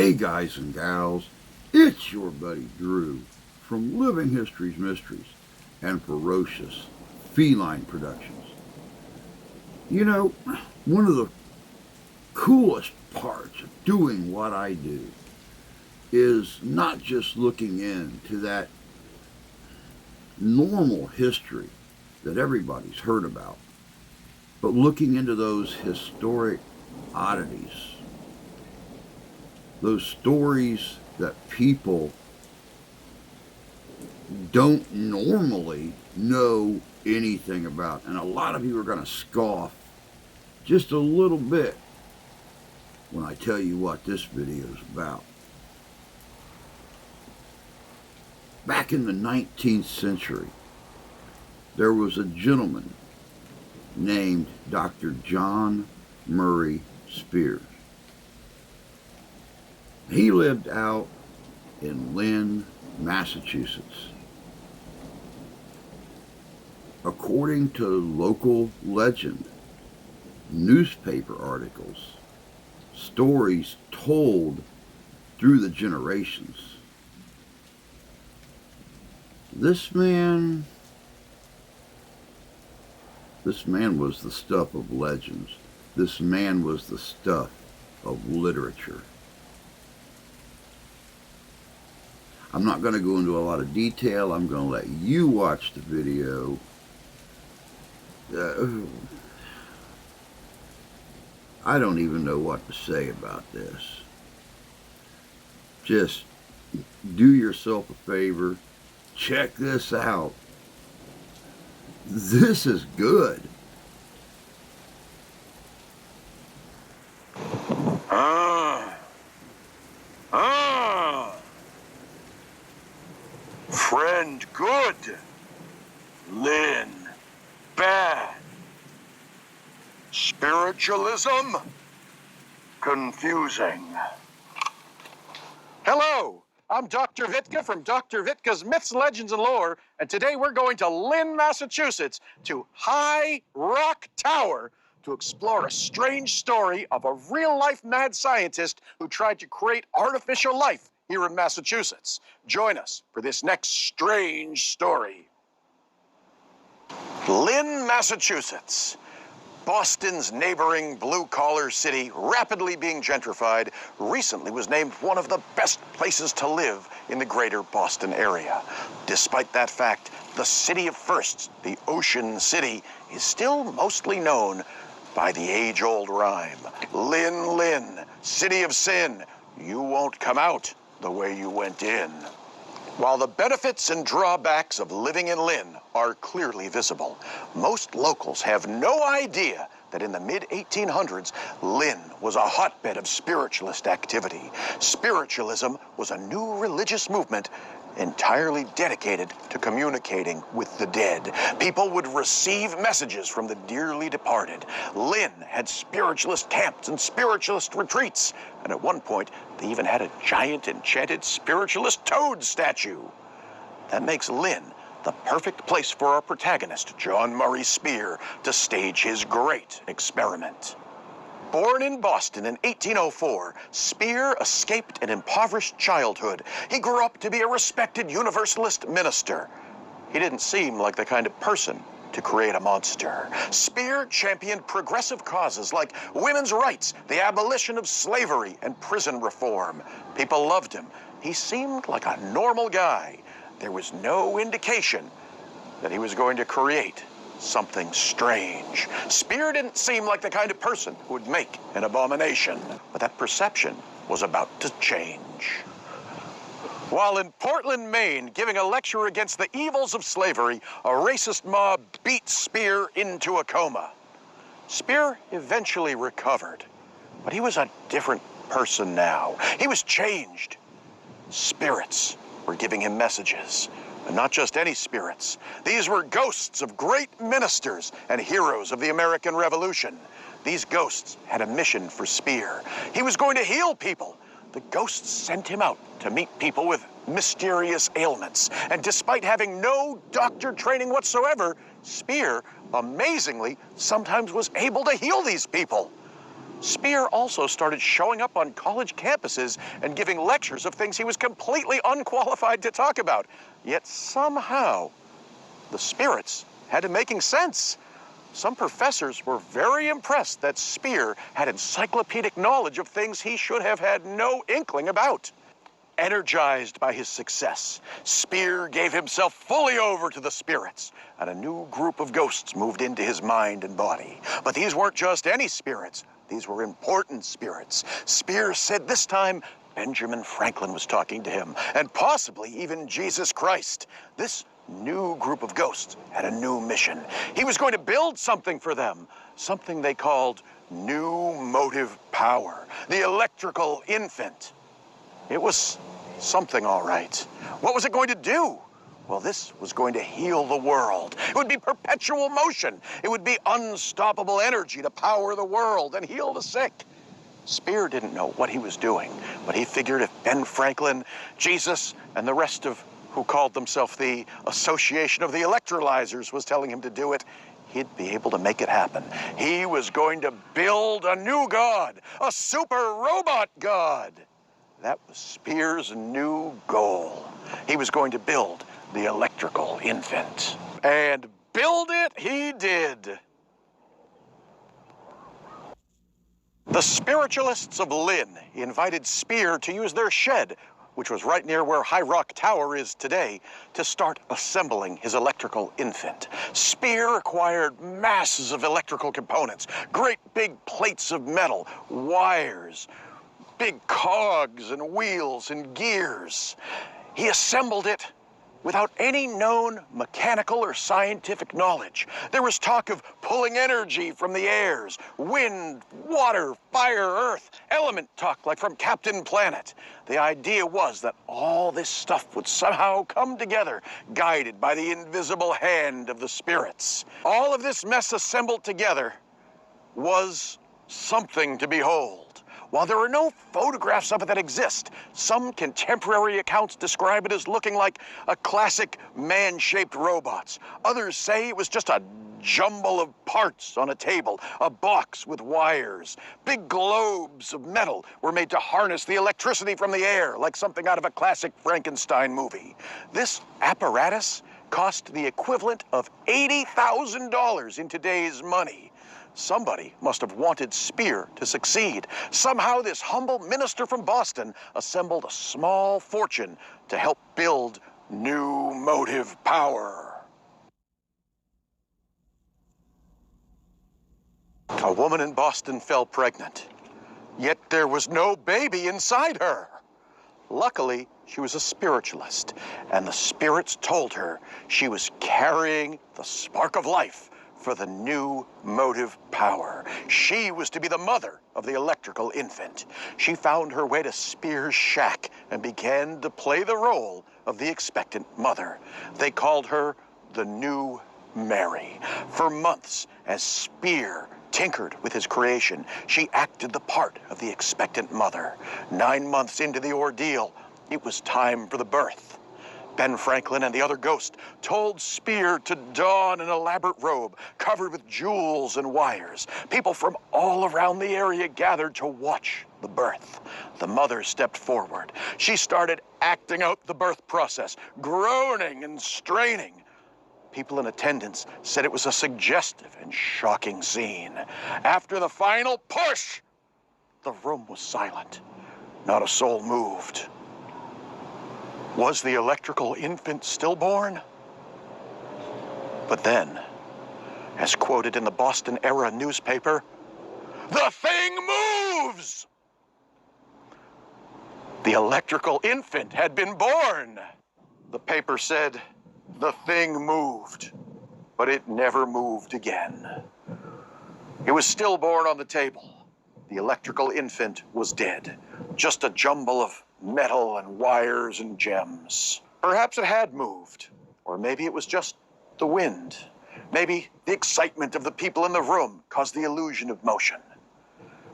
Hey guys and gals, it's your buddy Drew from Living History's Mysteries and Ferocious Feline Productions. You know, one of the coolest parts of doing what I do is not just looking into that normal history that everybody's heard about, but looking into those historic oddities, those stories that people don't normally know anything about. And a lot of you are going to scoff just a little bit when I tell you what this video is about. Back in the 19th century, there was a gentleman named Dr. John Murray Spears. He lived out in Lynn, Massachusetts. According to local legend, newspaper articles, stories told through the generations, this man was the stuff of legends. This man was the stuff of literature. I'm not going to go into a lot of detail. I'm going to let you watch the video. I don't even know what to say about this. Just do yourself a favor. Check this out. This is good. Friend good, Lynn bad. Spiritualism confusing. Hello, I'm Dr. Vitka from Dr. Vitka's Myths, Legends, and Lore, and today we're going to Lynn, Massachusetts, to High Rock Tower to explore a strange story of a real-life mad scientist who tried to create artificial life here in Massachusetts. Join us for this next strange story. Lynn, Massachusetts. Boston's neighboring blue-collar city, rapidly being gentrified, recently was named one of the best places to live in the greater Boston area. Despite that fact, the city of firsts, the Ocean City, is still mostly known by the age-old rhyme. Lynn, Lynn, city of sin, you won't come out the way you went in. While the benefits and drawbacks of living in Lynn are clearly visible, most locals have no idea that in the mid-1800s, Lynn was a hotbed of spiritualist activity. Spiritualism was a new religious movement entirely dedicated to communicating with the dead. People would receive messages from the dearly departed. Lynn had spiritualist camps and spiritualist retreats, and at one point, they even had a giant enchanted spiritualist toad statue. That makes Lynn the perfect place for our protagonist, John Murray Spear, to stage his great experiment. Born in Boston in 1804, Spear escaped an impoverished childhood. He grew up to be a respected Universalist minister. He didn't seem like the kind of person to create a monster. Spear championed progressive causes like women's rights, the abolition of slavery, and prison reform. People loved him. He seemed like a normal guy. There was no indication that he was going to create something strange. Spear didn't seem like the kind of person who would make an abomination, but that perception was about to change. While in Portland, Maine, giving a lecture against the evils of slavery, a racist mob beat Spear into a coma. Spear eventually recovered, but he was a different person now. He was changed. Spirits were giving him messages. And not just any spirits. These were ghosts of great ministers and heroes of the American Revolution. These ghosts had a mission for Spear. He was going to heal people. The ghosts sent him out to meet people with mysterious ailments. And despite having no doctor training whatsoever, Spear, amazingly, sometimes was able to heal these people. Spear also started showing up on college campuses and giving lectures of things he was completely unqualified to talk about. Yet somehow, the spirits had him making sense. Some professors were very impressed that Spear had encyclopedic knowledge of things he should have had no inkling about. Energized by his success, Spear gave himself fully over to the spirits, and a new group of ghosts moved into his mind and body. But these weren't just any spirits. These were important spirits. Spear said this time Benjamin Franklin was talking to him, and possibly even Jesus Christ. This new group of ghosts had a new mission. He was going to build something for them, something they called new motive power, the electrical infant. It was something, all right. What was it going to do? Well, this was going to heal the world. It would be perpetual motion. It would be unstoppable energy to power the world and heal the sick. Spear didn't know what he was doing, but he figured if Ben Franklin, Jesus, and the rest of who called themselves the Association of the Electrolyzers was telling him to do it, he'd be able to make it happen. He was going to build a new god, a super robot god. That was Spear's new goal. He was going to build the electrical infant. And build it he did. The Spiritualists of Lynn invited Spear to use their shed, which was right near where High Rock Tower is today, to start assembling his electrical infant. Spear acquired masses of electrical components, great big plates of metal, wires, big cogs and wheels and gears. He assembled it without any known mechanical or scientific knowledge. There was talk of pulling energy from the airs, wind, water, fire, earth, element talk like from Captain Planet. The idea was that all this stuff would somehow come together, guided by the invisible hand of the spirits. All of this mess assembled together was something to behold. While there are no photographs of it that exist, some contemporary accounts describe it as looking like a classic man-shaped robots. Others say it was just a jumble of parts on a table, a box with wires. Big globes of metal were made to harness the electricity from the air, like something out of a classic Frankenstein movie. This apparatus cost the equivalent of $80,000 in today's money. Somebody must have wanted Spear to succeed. Somehow this humble minister from Boston assembled a small fortune to help build new motive power. A woman in Boston fell pregnant, yet there was no baby inside her. Luckily, she was a spiritualist, and the spirits told her she was carrying the spark of life for the new motive power. She was to be the mother of the electrical infant. She found her way to Spear's shack and began to play the role of the expectant mother. They called her the new Mary. For months, as Spear tinkered with his creation, she acted the part of the expectant mother. 9 months into the ordeal, it was time for the birth. Ben Franklin and the other ghost told Spear to don an elaborate robe covered with jewels and wires. People from all around the area gathered to watch the birth. The mother stepped forward. She started acting out the birth process, groaning and straining. People in attendance said it was a suggestive and shocking scene. After the final push, the room was silent. Not a soul moved. Was the electrical infant stillborn? But then, as quoted in the Boston Era newspaper, the thing moves! The electrical infant had been born. The paper said, the thing moved, but it never moved again. It was stillborn on the table. The electrical infant was dead, just a jumble of metal and wires and gems. Perhaps it had moved, or maybe it was just the wind. Maybe the excitement of the people in the room caused the illusion of motion.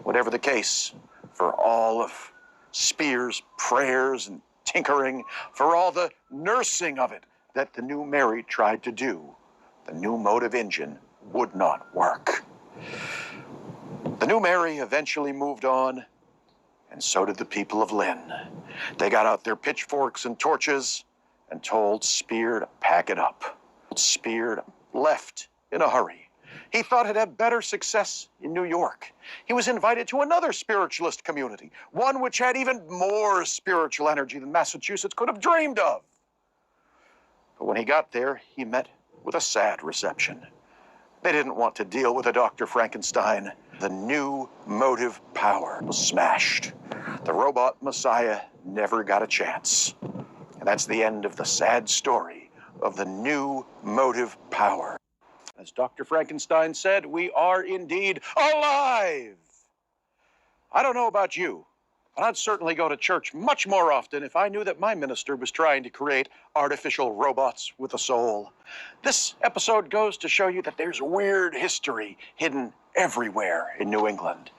Whatever the case, for all of Spear's prayers and tinkering, for all the nursing of it that the new Mary tried to do, the new motive engine would not work. The new Mary eventually moved on, and so did the people of Lynn. They got out their pitchforks and torches and told Spear to pack it up. Spear left in a hurry. He thought he'd have better success in New York. He was invited to another spiritualist community, one which had even more spiritual energy than Massachusetts could have dreamed of. But when he got there, he met with a sad reception. They didn't want to deal with a Dr. Frankenstein. The new motive power was smashed. The robot messiah never got a chance. And that's the end of the sad story of the new motive power. As Dr. Frankenstein said, we are indeed alive. I don't know about you, but I'd certainly go to church much more often if I knew that my minister was trying to create artificial robots with a soul. This episode goes to show you that there's weird history hidden everywhere in New England.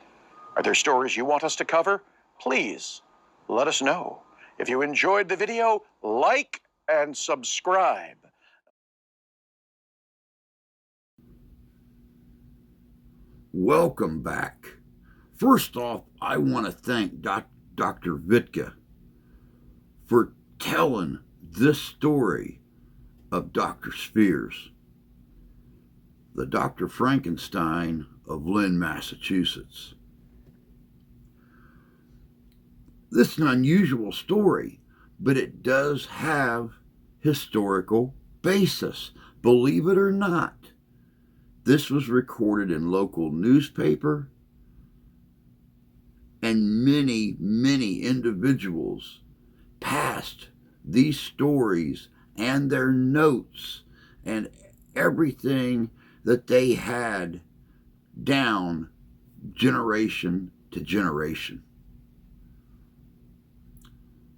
Are there stories you want us to cover? Please let us know. If you enjoyed the video, like and subscribe. Welcome back. First off, I want to thank Dr. Vitka for telling this story of Dr. Spears, the Dr. Frankenstein of Lynn, Massachusetts. This is an unusual story, but it does have historical basis, believe it or not. This was recorded in local newspaper, and many, many individuals passed these stories and their notes and everything that they had down generation to generation.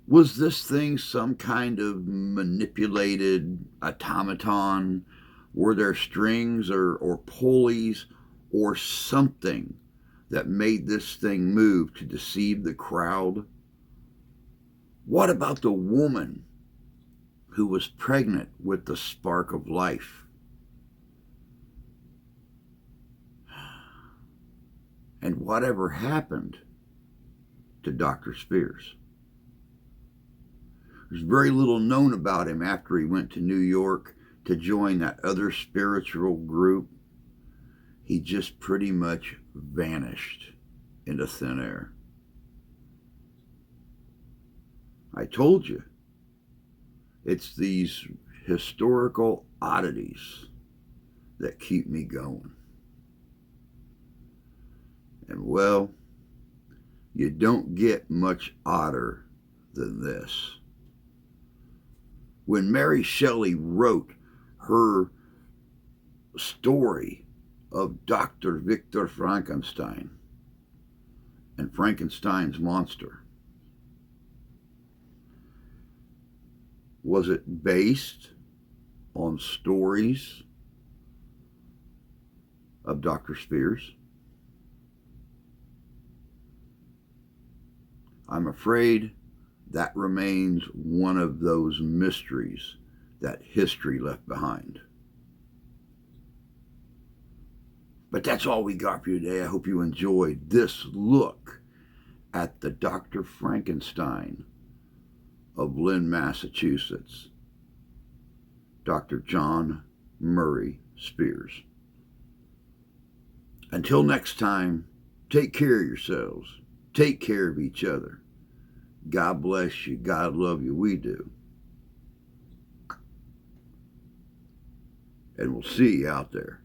Was this thing some kind of manipulated automaton? Were there strings or pulleys or something that made this thing move to deceive the crowd? What about the woman who was pregnant with the spark of life? And whatever happened to Dr. Spears? There's very little known about him after he went to New York to join that other spiritual group. He just pretty much vanished into thin air. I told you, it's these historical oddities that keep me going. And well, you don't get much odder than this. When Mary Shelley wrote her story of Dr. Victor Frankenstein and Frankenstein's monster, was it based on stories of Dr. Spears? I'm afraid that remains one of those mysteries that history left behind. But that's all we got for you today. I hope you enjoyed this look at the Dr. Frankenstein of Lynn, Massachusetts, Dr. John Murray Spears. Until next time, take care of yourselves. Take care of each other. God bless you. God love you. We do. And we'll see you out there.